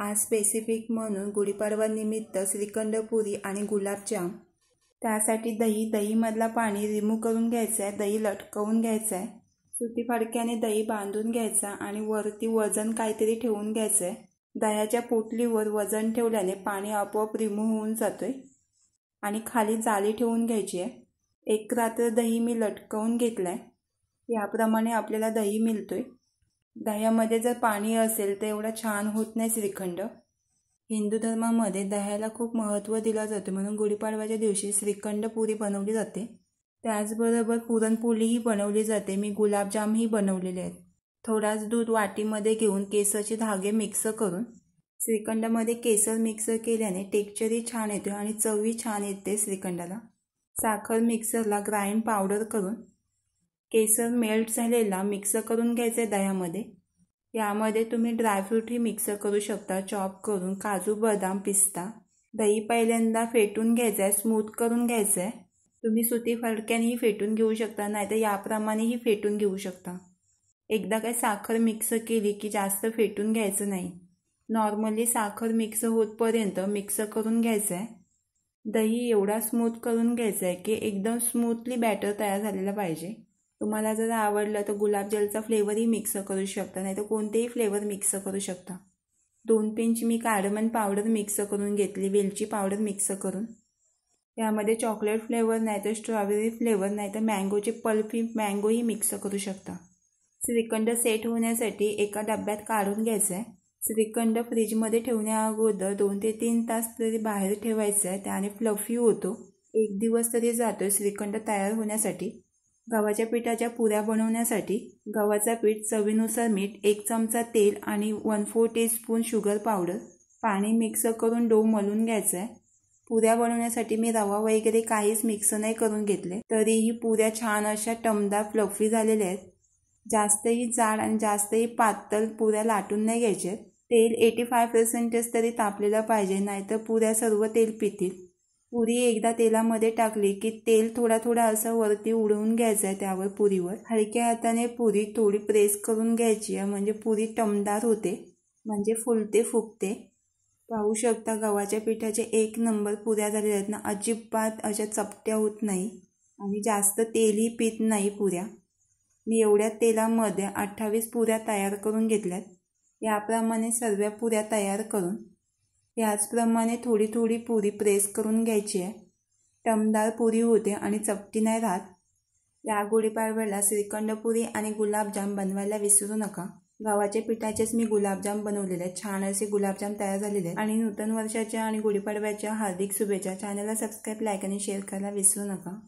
आज स्पेसिफिक म्हणून गुढीपाडवा निमित्त श्रीखंड, पुरी आणि गुलाबजाम। त्यासाठी दहीमधला पाणी रिमूव्ह करून घ्यायचं आहे। दही लटकवून घ्यायचं आहे। सुती फडक्याने दही बांधून घ्यायचा आणि वरती वजन काहीतरी ठेवून घ्यायचं आहे। दह्याच्या पोटलीवर वजन ठेवल्याने पाणी आपोआप रिमूव्ह होऊन जातोय आणि खाली जाळी ठेवून घ्यायची आहे। एक रात्र दही मी लटकवून घेतलाय। याप्रमाणे आपल्याला दही मिळतोय। दह्यामध्ये जर पाणी असेल तर एवढा छान होत नाही श्रीखंड। हिंदू धर्मामध्ये दह्याला खूप महत्त्व दिलं जातं, म्हणून गुढीपाडव्याच्या दिवशी श्रीखंड पुरी बनवली जाते। त्याचबरोबर पुरणपोळीही बनवली जाते। मी गुलाबजामही बनवलेले आहेत। थोडाच दूध वाटीमध्ये घेऊन केसरचे धागे मिक्स करून श्रीखंडामध्ये केसर मिक्स केल्याने टेक्स्चरही छान येते आणि चवही छान येते श्रीखंडाला। साखर मिक्सरला ग्राइंड पावडर करून केसर मेल्ट झालेला मिक्स करून घ्यायचे दह्यामध्ये। यामध्ये तुम्ही ड्रायफ्रूटही मिक्स करू शकता, चॉप करून काजू, बदाम, पिस्ता। दही पहिल्यांदा फेटून घ्यायचं आहे, स्मूथ करून घ्यायचं आहे। तुम्ही सुती फडक्यानेही फेटून घेऊ शकता, नाहीतर याप्रमाणेही फेटून घेऊ शकता। एकदा काय साखर मिक्स केली की जास्त फेटून घ्यायचं नाही। नॉर्मली साखर मिक्स होतपर्यंत मिक्स करून घ्यायचं आहे। दही एवढा स्मूथ करून घ्यायचं आहे की एकदम स्मूथली बॅटर तयार झालेला पाहिजे। तुम्हाला जर आवडलं तर गुलाबजलचा फ्लेवरही मिक्स करू शकता, नाहीतर कोणतेही फ्लेवर मिक्स करू शकता। 2 पिंच मी कार्डमन पावडर मिक्स करून घेतली, वेलची पावडर मिक्स करून। यामध्ये चॉकलेट फ्लेवर नाहीतर स्ट्रॉबेरी फ्लेवर नाहीतर मँगोचे पल्पी मँगोही मिक्स करू शकता। श्रीखंड सेट होण्यासाठी एका डब्यात काढून घ्यायचं आहे। श्रीखंड फ्रीजमध्ये ठेवण्या अगोदर 2 ते 3 तास तरी बाहेर ठेवायचं आहे, त्याने फ्लफी होतो। 1 दिवस तरी जातो श्रीखंड तयार होण्यासाठी। गव्हाच्या पिठाच्या पुऱ्या बनवण्यासाठी गव्हाचा पीठ, चवीनुसार मीठ, 1 चमचा तेल आणि 1/4 टीस्पून शुगर पावडर, पाणी मिक्स करून डो मळून घ्यायचा आहे। पुऱ्या बनवण्यासाठी मी रवा वगैरे काहीच मिक्स नाही करून घेतले, तरीही पुऱ्या छान अशा टमदार फ्लफी झालेल्या आहेत। जास्तही जाड आणि जास्तही पातळ पुऱ्या लाटून नाही घ्यायचे। तेल 85% तरी तापलेलं पाहिजे, नाहीतर पुऱ्या सर्व तेल पितील। पुरी एकदा तेलामध्ये टाकली की तेल थोडा असं वरती उडवून घ्यायचं आहे त्यावर पुरीवर। हलक्या हाताने पुरी थोडी प्रेस करून घ्यायची आहे, म्हणजे पुरी टमदार होते, म्हणजे फुलते फुगते। पाहू शकता गव्हाच्या पिठाचे 1 नंबर पुऱ्या झालेल्या आहेत ना, अजिबात अशा चपट्या होत नाही आणि जास्त तेलही पीत नाही पुऱ्या। मी एवढ्या तेलामध्ये 28 पुऱ्या तयार करून घेतल्यात। याप्रमाणे सर्व पुऱ्या तयार करून याचप्रमाणे थोडी पुरी प्रेस करून घ्यायची आहे। टमदार पुरी होते आणि चपटी नाही राहत। या गुढीपाडव्याला श्रीखंड पुरी आणि गुलाबजाम बनवायला विसरू नका। गव्हाच्या पिठाचेच मी गुलाबजाम बनवलेले आहेत। छान असे गुलाबजाम तयार झालेले आहेत। आणि नूतन वर्षाच्या आणि गुढीपाडव्याच्या हार्दिक शुभेच्छा। चॅनलला सबस्क्राईब, लाईक आणि शेअर करायला विसरू नका।